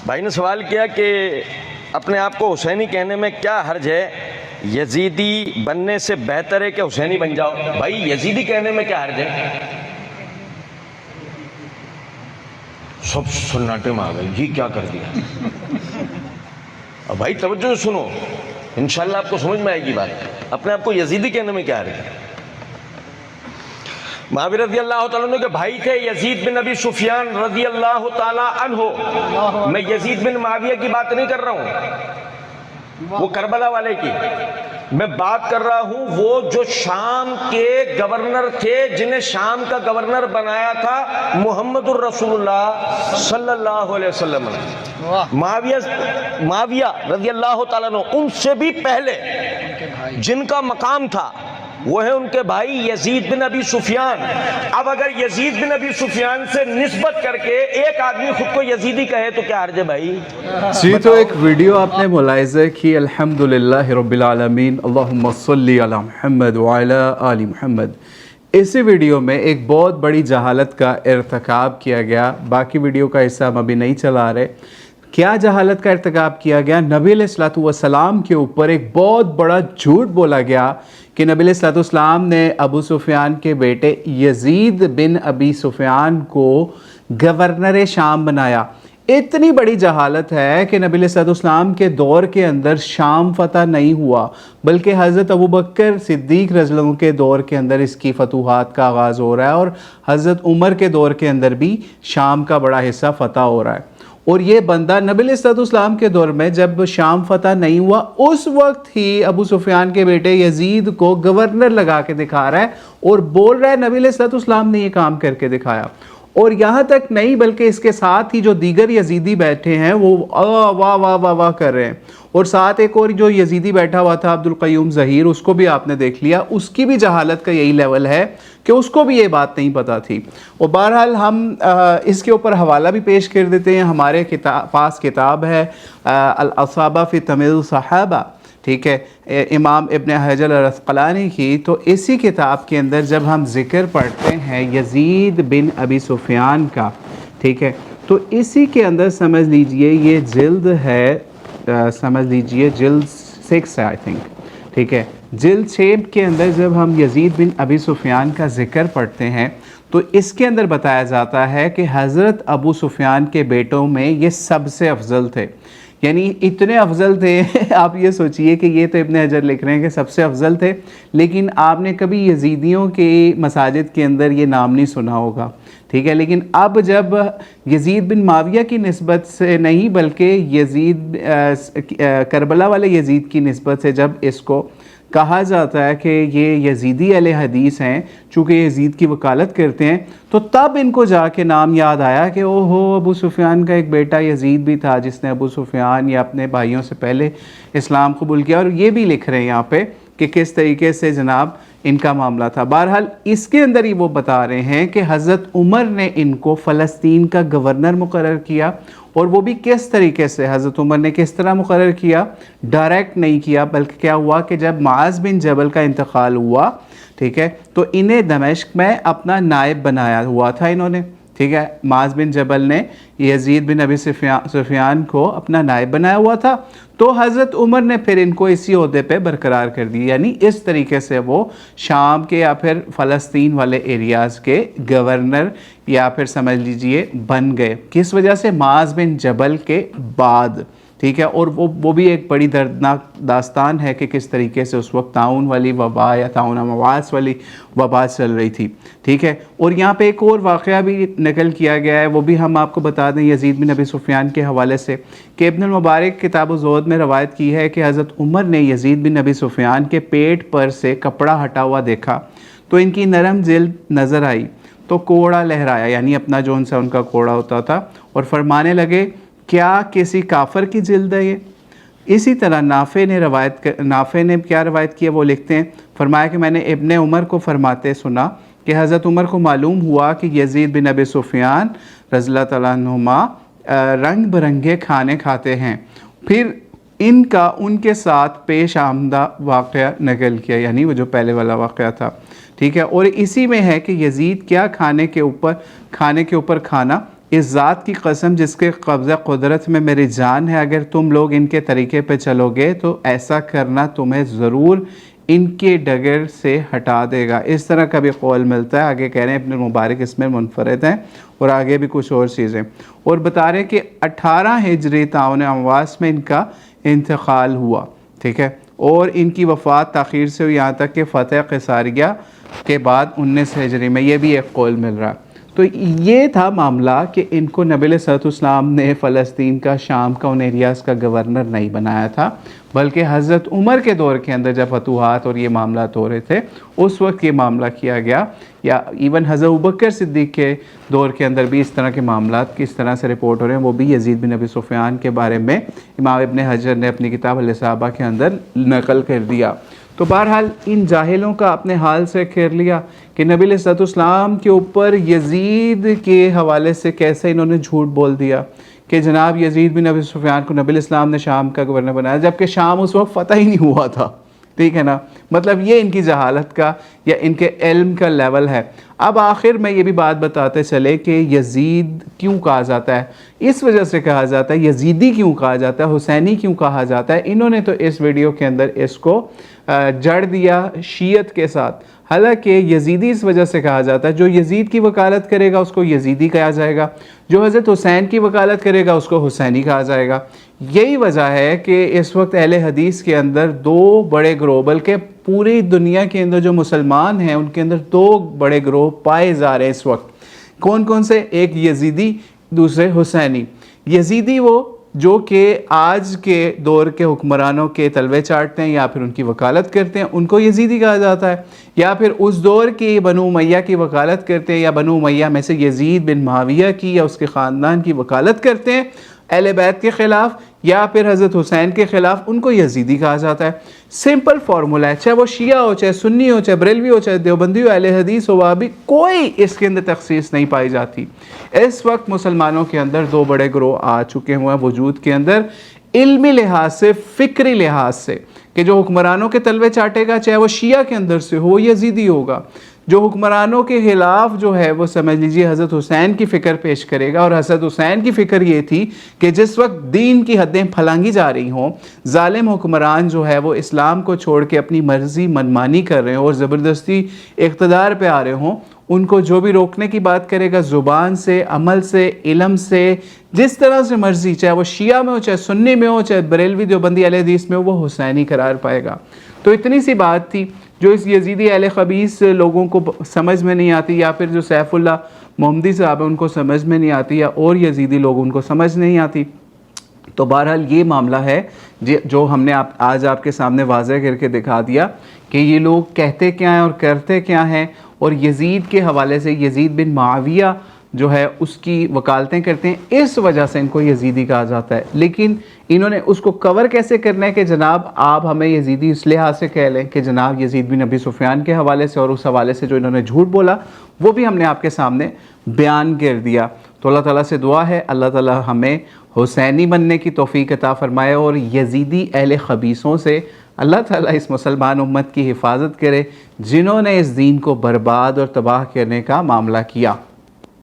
بھائی نے سوال کیا کہ اپنے آپ کو حسینی کہنے میں کیا حرج ہے، یزیدی بننے سے بہتر ہے کہ حسینی بن جاؤ؟ بھائی یزیدی کہنے میں کیا حرج ہے؟ سب سناٹے میں آ گئے، یہ کیا کر دیا؟ بھائی توجہ سے سنو، انشاءاللہ آپ کو سمجھ میں آئے گی بات۔ اپنے آپ کو یزیدی کہنے میں کیا حرج ہے؟ معاویہ رضی اللہ تعالیٰ عنہ کے بھائی تھے یزید بن ابی سفیان رضی اللہ تعالیٰ عنہ۔ میں یزید بن معاویہ کی بات نہیں کر رہا ہوں، وہ کربلا والے کی میں بات کر رہا ہوں، وہ جو شام کے گورنر تھے، جنہیں شام کا گورنر بنایا تھا محمد الرسول اللہ صلی اللہ علیہ وسلم۔ معاویہ رضی اللہ تعالیٰ عنہ، ان سے بھی پہلے جن کا مقام تھا وہ ہے ان کے بھائی یزید بن ابی سفیان۔ اب اگر یزید بن ابی سفیان سے نسبت کر کے ایک آدمی خود کو یزیدی کہے تو کیا حرج ہے بھائی؟ جی تو ایک ویڈیو آپ نے ملاحظہ کی، الحمدللہ رب العالمین اللہم صلی علی محمد وعلی آل محمد۔ اسی ویڈیو میں ایک بہت بڑی جہالت کا ارتکاب کیا گیا، باقی ویڈیو کا حصہ ہم ابھی نہیں چلا رہے۔ کیا جہالت کا ارتکاب کیا گیا؟ نبی علیہ الصلوۃ والسلام کے اوپر ایک بہت بڑا جھوٹ بولا گیا کہ نبی علیہ الصلوۃ والسلام نے ابو سفیان کے بیٹے یزید بن ابی سفیان کو گورنر شام بنایا۔ اتنی بڑی جہالت ہے کہ نبی علیہ الصلوۃ والسلام کے دور کے اندر شام فتح نہیں ہوا، بلکہ حضرت ابوبکر صدیق رضی اللہ عنہ کے دور کے اندر اس کی فتوحات کا آغاز ہو رہا ہے، اور حضرت عمر کے دور کے اندر بھی شام کا بڑا حصہ فتح ہو رہا ہے۔ اور یہ بندہ نبی علیہ الصلوۃ والسلام کے دور میں جب شام فتح نہیں ہوا، اس وقت ہی ابو سفیان کے بیٹے یزید کو گورنر لگا کے دکھا رہا ہے اور بول رہا ہے نبی علیہ الصلوۃ والسلام نے یہ کام کر کے دکھایا۔ اور یہاں تک نہیں بلکہ اس کے ساتھ ہی جو دیگر یزیدی بیٹھے ہیں وہ واہ واہ واہ واہ کر رہے ہیں، اور ساتھ ایک اور جو یزیدی بیٹھا ہوا تھا عبد القیوم ظہیر، اس کو بھی آپ نے دیکھ لیا، اس کی بھی جہالت کا یہی لیول ہے کہ اس کو بھی یہ بات نہیں پتہ تھی۔ اور بہرحال ہم اس کے اوپر حوالہ بھی پیش کر دیتے ہیں، ہمارے پاس کتاب ہے الاصابہ فی تمیز الصحابہ، ٹھیک ہے، امام ابن حجر العسقلانی کی۔ تو اسی کتاب کے اندر جب ہم ذکر پڑھتے ہیں یزید بن ابی سفیان کا، ٹھیک ہے، تو اسی کے اندر سمجھ لیجئے یہ جلد ہے، سمجھ لیجئے جلد 6 ہے آئی تھنک، ٹھیک ہے، جلد 6 کے اندر جب ہم یزید بن ابی سفیان کا ذکر پڑھتے ہیں تو اس کے اندر بتایا جاتا ہے کہ حضرت ابو سفیان کے بیٹوں میں یہ سب سے افضل تھے، یعنی اتنے افضل تھے آپ یہ سوچئے کہ یہ تو ابن حجر لکھ رہے ہیں کہ سب سے افضل تھے، لیکن آپ نے کبھی یزیدیوں کے مساجد کے اندر یہ نام نہیں سنا ہوگا، ٹھیک ہے۔ لیکن اب جب یزید بن معاویہ کی نسبت سے نہیں بلکہ یزید کربلا والے یزید کی نسبت سے جب اس کو کہا جاتا ہے کہ یہ یزیدی اہل حدیث ہیں، چونکہ یزید کی وکالت کرتے ہیں، تو تب ان کو جا کے نام یاد آیا کہ او ہو ابو سفیان کا ایک بیٹا یزید بھی تھا جس نے ابو سفیان یا اپنے بھائیوں سے پہلے اسلام قبول کیا، اور یہ بھی لکھ رہے ہیں یہاں پہ کہ کس طریقے سے جناب ان کا معاملہ تھا۔ بہرحال اس کے اندر ہی وہ بتا رہے ہیں کہ حضرت عمر نے ان کو فلسطین کا گورنر مقرر کیا، اور وہ بھی کس طریقے سے، حضرت عمر نے کس طرح مقرر کیا؟ ڈائریکٹ نہیں کیا، بلکہ کیا ہوا کہ جب معاذ بن جبل کا انتقال ہوا، ٹھیک ہے، تو انہیں دمشق میں اپنا نائب بنایا ہوا تھا انہوں نے، ٹھیک ہے، معاذ بن جبل نے یزید بن ابی سفیان کو اپنا نائب بنایا ہوا تھا، تو حضرت عمر نے پھر ان کو اسی عہدے پہ برقرار کر دی، یعنی اس طریقے سے وہ شام کے یا پھر فلسطین والے ایریاز کے گورنر یا پھر سمجھ لیجئے بن گئے، کس وجہ سے؟ معاذ بن جبل کے بعد، ٹھیک ہے۔ اور وہ بھی ایک بڑی دردناک داستان ہے کہ کس طریقے سے اس وقت طاعون والی وبا یا طاعون امواس والی وبا چل رہی تھی، ٹھیک ہے۔ اور یہاں پہ ایک اور واقعہ بھی نقل کیا گیا ہے، وہ بھی ہم آپ کو بتا دیں یزید بن ابی سفیان کے حوالے سے، کہ ابن المبارک کتاب الزہد میں روایت کی ہے کہ حضرت عمر نے یزید بن ابی سفیان کے پیٹ پر سے کپڑا ہٹا ہوا دیکھا تو ان کی نرم جلد نظر آئی، تو کوڑا لہرایا، یعنی اپنا جو ان کا کوڑا ہوتا تھا، اور فرمانے لگے کیا کسی کافر کی جلد ہے یہ؟ اسی طرح نافع نے کیا روایت کیا، وہ لکھتے ہیں، فرمایا کہ میں نے ابن عمر کو فرماتے سنا کہ حضرت عمر کو معلوم ہوا کہ یزید بن ابی سفیان رضی اللہ تعالیٰ عنہما رنگ برنگے کھانے کھاتے ہیں، پھر ان کا ان کے ساتھ پیش آمدہ واقعہ نقل کیا، یعنی وہ جو پہلے والا واقعہ تھا، ٹھیک ہے۔ اور اسی میں ہے کہ یزید کیا کھانے کے اوپر کھانا اس ذات کی قسم جس کے قبضہ قدرت میں میری جان ہے، اگر تم لوگ ان کے طریقے پہ چلو گے تو ایسا کرنا تمہیں ضرور ان کے ڈگر سے ہٹا دے گا۔ اس طرح کا بھی قول ملتا ہے۔ آگے کہہ رہے ہیں ابن مبارک اس میں منفرد ہیں، اور آگے بھی کچھ اور چیزیں، اور بتا رہے ہیں کہ 18 ہجری تعاون امواس میں ان کا انتقال ہوا، ٹھیک ہے، اور ان کی وفات تاخیر سے ہوئی یہاں تک کہ فتح قیصریہ کے بعد 19 ہجری میں، یہ بھی ایک قول مل رہا ہے۔ تو یہ تھا معاملہ کہ ان کو نبی علیہ الصلوۃ والسلام نے فلسطین کا، شام کا، ان ایریاز کا گورنر نہیں بنایا تھا، بلکہ حضرت عمر کے دور کے اندر جب فتوحات اور یہ معاملات ہو رہے تھے اس وقت یہ معاملہ کیا گیا، یا ایون حضرت ابوبکر صدیق کے دور کے اندر بھی اس طرح کے معاملات کس طرح سے رپورٹ ہو رہے ہیں، وہ بھی یزید بن ابی سفیان کے بارے میں امام ابن حجر نے اپنی کتاب الاصابہ کے اندر نقل کر دیا۔ تو بہرحال ان جاہلوں کا اپنے حال سے کر لیا کہ نبی علیہ الصلوۃ والسلام کے اوپر یزید کے حوالے سے کیسے انہوں نے جھوٹ بول دیا کہ جناب یزید بن ابی سفیان کو نبی علیہ السلام نے شام کا گورنر بنایا، جبکہ شام اس وقت فتح ہی نہیں ہوا تھا، ٹھیک ہے نا۔ مطلب یہ ان کی جہالت کا یا ان کے علم کا لیول ہے۔ اب آخر میں یہ بھی بات بتاتے چلے کہ یزید کیوں کہا جاتا ہے، اس وجہ سے کہا جاتا ہے، یزیدی کیوں کہا جاتا ہے، حسینی کیوں کہا جاتا ہے۔ انہوں نے تو اس ویڈیو کے اندر اس کو جڑ دیا شیعت کے ساتھ، حالانکہ یزیدی اس وجہ سے کہا جاتا ہے جو یزید کی وکالت کرے گا اس کو یزیدی کہا جائے گا، جو حضرت حسین کی وکالت کرے گا اس کو حسینی کہا جائے گا۔ یہی وجہ ہے کہ اس وقت اہل حدیث کے اندر دو بڑے گروہ، بلکہ پوری دنیا کے اندر جو مسلمان ہیں ان کے اندر دو بڑے گروہ پائے جا رہے ہیں اس وقت۔ کون کون سے؟ ایک یزیدی، دوسرے حسینی۔ یزیدی وہ جو کہ آج کے دور کے حکمرانوں کے تلوے چاٹتے ہیں یا پھر ان کی وکالت کرتے ہیں، ان کو یزیدی کہا جاتا ہے، یا پھر اس دور کی بنو امیہ کی وکالت کرتے ہیں، یا بنو امیہ میں سے یزید بن معاویہ کی یا اس کے خاندان کی وکالت کرتے ہیں اہل بیت کے خلاف، یا پھر حضرت حسین کے خلاف، ان کو یزیدی کہا جاتا ہے۔ سمپل فارمولہ ہے، چاہے وہ شیعہ ہو، چاہے سنی ہو، چاہے بریلوی ہو، چاہے دیوبندی ہو، اہل حدیث ہو، وہابی، کوئی اس کے اندر تخصیص نہیں پائی جاتی۔ اس وقت مسلمانوں کے اندر دو بڑے گروہ آ چکے ہوئے ہیں وجود کے اندر، علمی لحاظ سے، فکری لحاظ سے، کہ جو حکمرانوں کے تلوے چاٹے گا چاہے وہ شیعہ کے اندر سے ہو، وہ یزیدی ہوگا۔ جو حکمرانوں کے خلاف جو ہے وہ سمجھ لیجیے حضرت حسین کی فکر پیش کرے گا، اور حضرت حسین کی فکر یہ تھی کہ جس وقت دین کی حدیں پھلانگی جا رہی ہوں، ظالم حکمران جو ہے وہ اسلام کو چھوڑ کے اپنی مرضی منمانی کر رہے ہوں اور زبردستی اقتدار پہ آ رہے ہوں، ان کو جو بھی روکنے کی بات کرے گا زبان سے، عمل سے، علم سے، جس طرح سے مرضی، چاہے وہ شیعہ میں ہو، چاہے سنی میں ہو، چاہے بریلوی دیوبندی اہل حدیث میں ہو، وہ حسینی قرار پائے گا۔ تو اتنی سی بات تھی جو اس یزیدی اہل خبیث لوگوں کو سمجھ میں نہیں آتی، یا پھر جو سیف اللہ محمدی صاحب ہیں ان کو سمجھ میں نہیں آتی، یا اور یزیدی لوگ ان کو سمجھ نہیں آتی۔ تو بہرحال یہ معاملہ ہے جو ہم نے آج آپ کے سامنے واضح کر کے دکھا دیا کہ یہ لوگ کہتے کیا ہیں اور کرتے کیا ہیں، اور یزید کے حوالے سے یزید بن معاویہ جو ہے اس کی وکالتیں کرتے ہیں، اس وجہ سے ان کو یزیدی کہا جاتا ہے۔ لیکن انہوں نے اس کو کور کیسے کرنا ہے کہ جناب آپ ہمیں یزیدی اس لحاظ سے کہہ لیں کہ جناب یزید بن ابی سفیان کے حوالے سے اور اس حوالے سے جو انہوں نے جھوٹ بولا وہ بھی ہم نے آپ کے سامنے بیان کر دیا۔ تو اللہ تعالیٰ سے دعا ہے اللہ تعالیٰ ہمیں حسینی بننے کی توفیق عطا فرمائے، اور یزیدی اہل خبیثوں سے اللہ تعالیٰ اس مسلمان امت کی حفاظت کرے جنہوں نے اس دین کو برباد اور تباہ کرنے کا معاملہ کیا۔